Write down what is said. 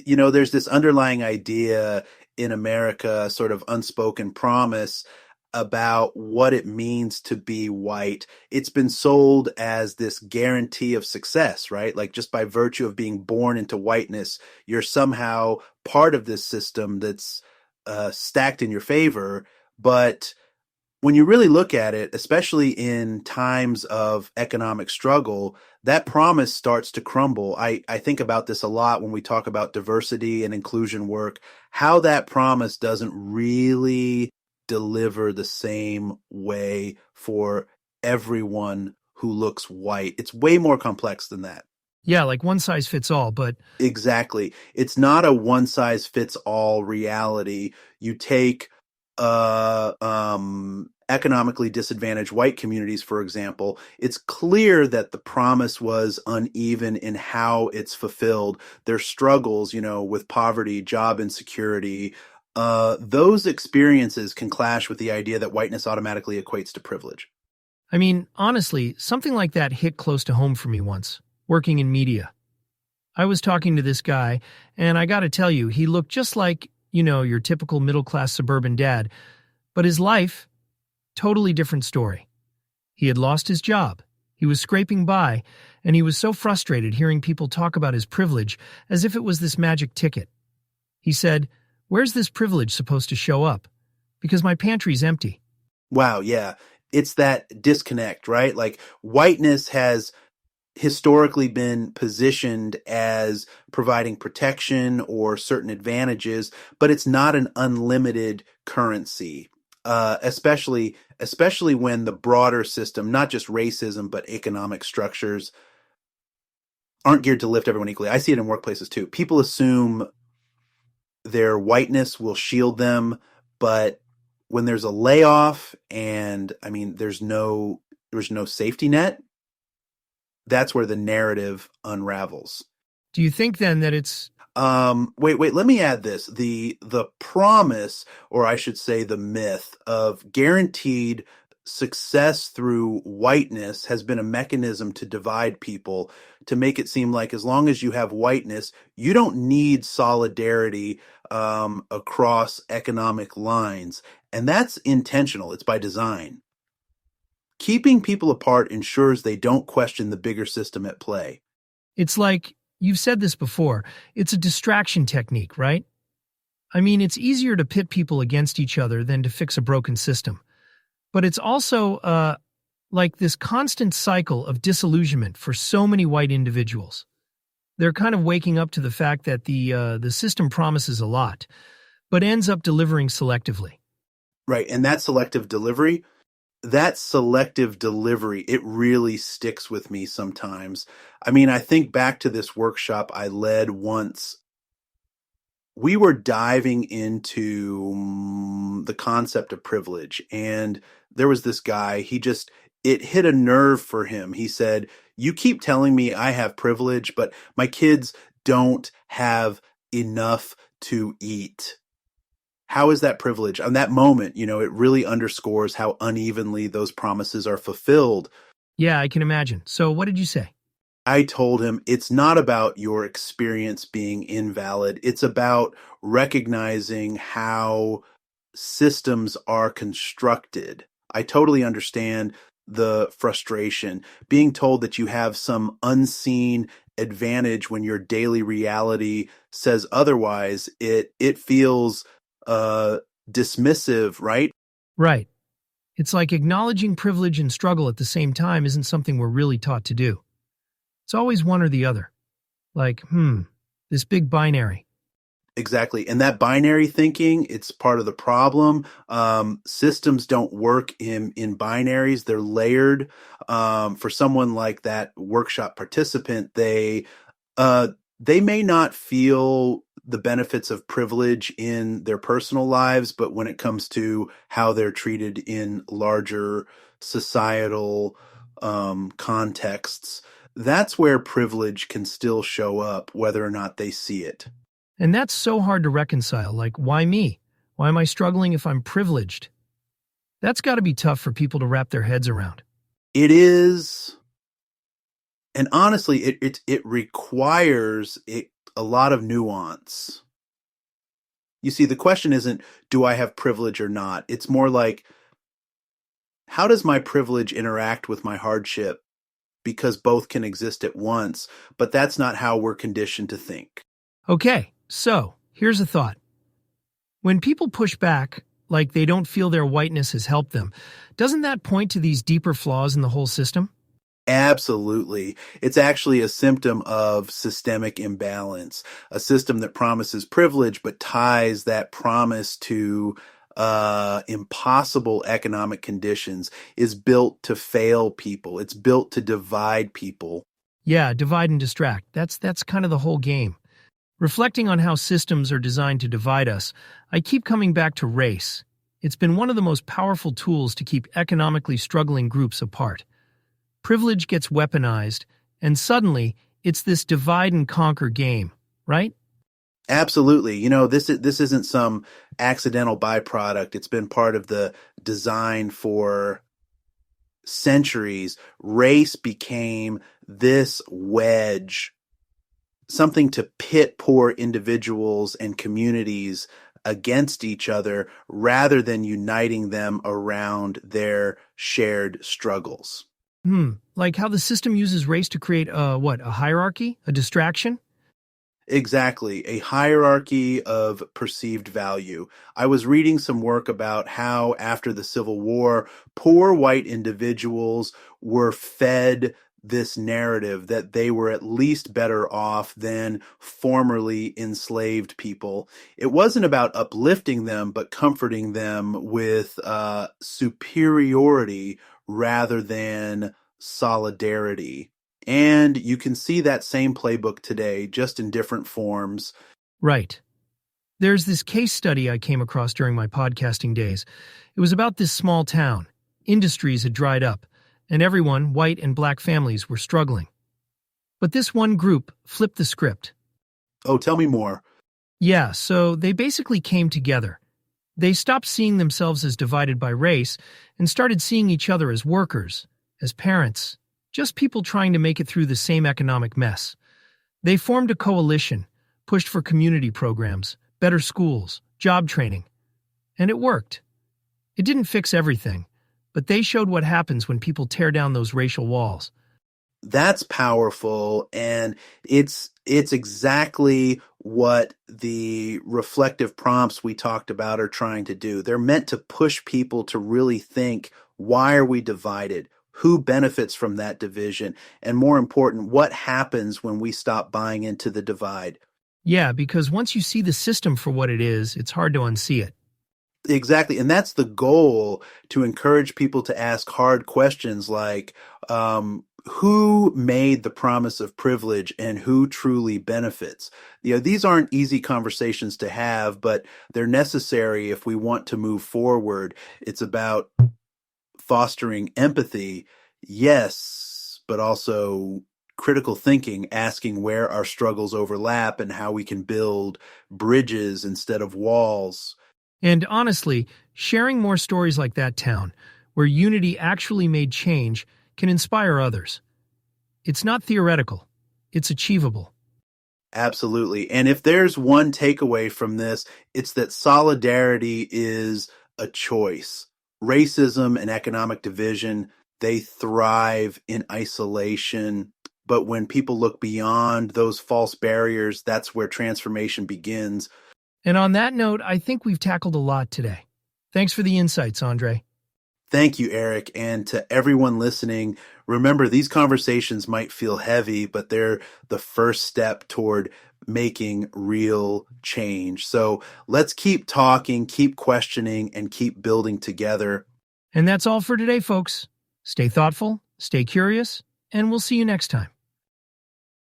there's this underlying idea in America, sort of unspoken promise about what it means to be white. It's been sold as this guarantee of success, right? Like just by virtue of being born into whiteness, you're somehow part of this system that's stacked in your favor. But when you really look at it, especially in times of economic struggle, that promise starts to crumble. I think about this a lot when we talk about diversity and inclusion work, how that promise doesn't really deliver the same way for everyone who looks white. It's way more complex than that. Yeah, like one size fits all, but Exactly. It's not a one size fits all reality. You take economically disadvantaged white communities, for example, it's clear that the promise was uneven in how it's fulfilled. Their struggles, with poverty, job insecurity, those experiences can clash with the idea that whiteness automatically equates to privilege. I mean, honestly, something like that hit close to home for me once, working in media. I was talking to this guy, and I gotta tell you, he looked just like, your typical middle-class suburban dad, but his life, totally different story. He had lost his job, he was scraping by, and he was so frustrated hearing people talk about his privilege as if it was this magic ticket. He said, "Where's this privilege supposed to show up? Because my pantry's empty." Wow, yeah. It's that disconnect, right? Like whiteness has historically been positioned as providing protection or certain advantages, but it's not an unlimited currency. Especially when the broader system, not just racism, but economic structures aren't geared to lift everyone equally. I see it in workplaces too. People assume their whiteness will shield them, but when there's a layoff and there's no safety net, that's where the narrative unravels. Do you think then that it's Wait, let me add this. The promise, or I should say the myth of guaranteed success through whiteness has been a mechanism to divide people, to make it seem like as long as you have whiteness, you don't need solidarity across economic lines. And that's intentional. It's by design. Keeping people apart ensures they don't question the bigger system at play. it's like you've said this before, it's a distraction technique, right? I mean, it's easier to pit people against each other than to fix a broken system. But it's also like this constant cycle of disillusionment for so many white individuals. They're kind of waking up to the fact that the system promises a lot, but ends up delivering selectively. Right. And that selective delivery, it really sticks with me sometimes. I mean, I think back to this workshop I led once. We were diving into the concept of privilege, and there was this guy, it hit a nerve for him. He said, "You keep telling me I have privilege, but my kids don't have enough to eat. How is that privilege?" On that moment, it really underscores how unevenly those promises are fulfilled. Yeah, I can imagine. So what did you say? I told him it's not about your experience being invalid. It's about recognizing how systems are constructed. I totally understand the frustration. Being told that you have some unseen advantage when your daily reality says otherwise, it feels dismissive, right? Right. It's like acknowledging privilege and struggle at the same time isn't something we're really taught to do. It's always one or the other. Like, this big binary. Exactly. And that binary thinking, it's part of the problem. Systems don't work in binaries. They're layered. For someone like that workshop participant, they may not feel the benefits of privilege in their personal lives, but when it comes to how they're treated in larger societal contexts, that's where privilege can still show up, whether or not they see it. And that's so hard to reconcile. Like, why me? Why am I struggling if I'm privileged? That's got to be tough for people to wrap their heads around. It is, and honestly, it requires a lot of nuance. You see, the question isn't, do I have privilege or not? It's more like, how does my privilege interact with my hardship? Because both can exist at once, but that's not how we're conditioned to think. Okay, so here's a thought. When people push back, like they don't feel their whiteness has helped them, doesn't that point to these deeper flaws in the whole system? Absolutely. It's actually a symptom of systemic imbalance, a system that promises privilege but ties that promise to impossible economic conditions is built to fail people. It's built to divide people. Yeah, divide and distract. That's kind of the whole game. Reflecting on how systems are designed to divide us, I keep coming back to race. It's been one of the most powerful tools to keep economically struggling groups apart. Privilege gets weaponized, and suddenly, it's this divide and conquer game, right? Absolutely. This isn't some accidental byproduct. It's been part of the design for centuries. Race became this wedge, something to pit poor individuals and communities against each other rather than uniting them around their shared struggles. Like how the system uses race to create a hierarchy? A distraction? Exactly, a hierarchy of perceived value. I was reading some work about how, after the Civil War, poor white individuals were fed this narrative that they were at least better off than formerly enslaved people. It wasn't about uplifting them, but comforting them with superiority rather than solidarity. And you can see that same playbook today, just in different forms. Right. There's this case study I came across during my podcasting days. It was about this small town. Industries had dried up, and everyone, white and black families, were struggling. But this one group flipped the script. Oh, tell me more. Yeah, so they basically came together. They stopped seeing themselves as divided by race and started seeing each other as workers, as parents, just people trying to make it through the same economic mess. They formed a coalition, pushed for community programs, better schools, job training. And it worked. It didn't fix everything, but they showed what happens when people tear down those racial walls. That's powerful, and it's exactly what the reflective prompts we talked about are trying to do. They're meant to push people to really think, why are we divided? Who benefits from that division? And more important, what happens when we stop buying into the divide? Yeah, because once you see the system for what it is, it's hard to unsee it. Exactly. And that's the goal, to encourage people to ask hard questions like, who made the promise of privilege and who truly benefits? These aren't easy conversations to have, but they're necessary if we want to move forward. It's about fostering empathy, yes, but also critical thinking, asking where our struggles overlap and how we can build bridges instead of walls. And honestly, sharing more stories like that town, where unity actually made change, can inspire others. It's not theoretical, it's achievable. Absolutely. And if there's one takeaway from this, it's that solidarity is a choice. Racism and economic division, they thrive in isolation. But when people look beyond those false barriers, that's where transformation begins. And on that note, I think we've tackled a lot today. Thanks for the insights, Andre. Thank you, Eric. And to everyone listening, remember, these conversations might feel heavy, but they're the first step toward making real change. So let's keep talking, keep questioning, and keep building together. And that's all for today, folks. Stay thoughtful, stay curious, and we'll see you next time.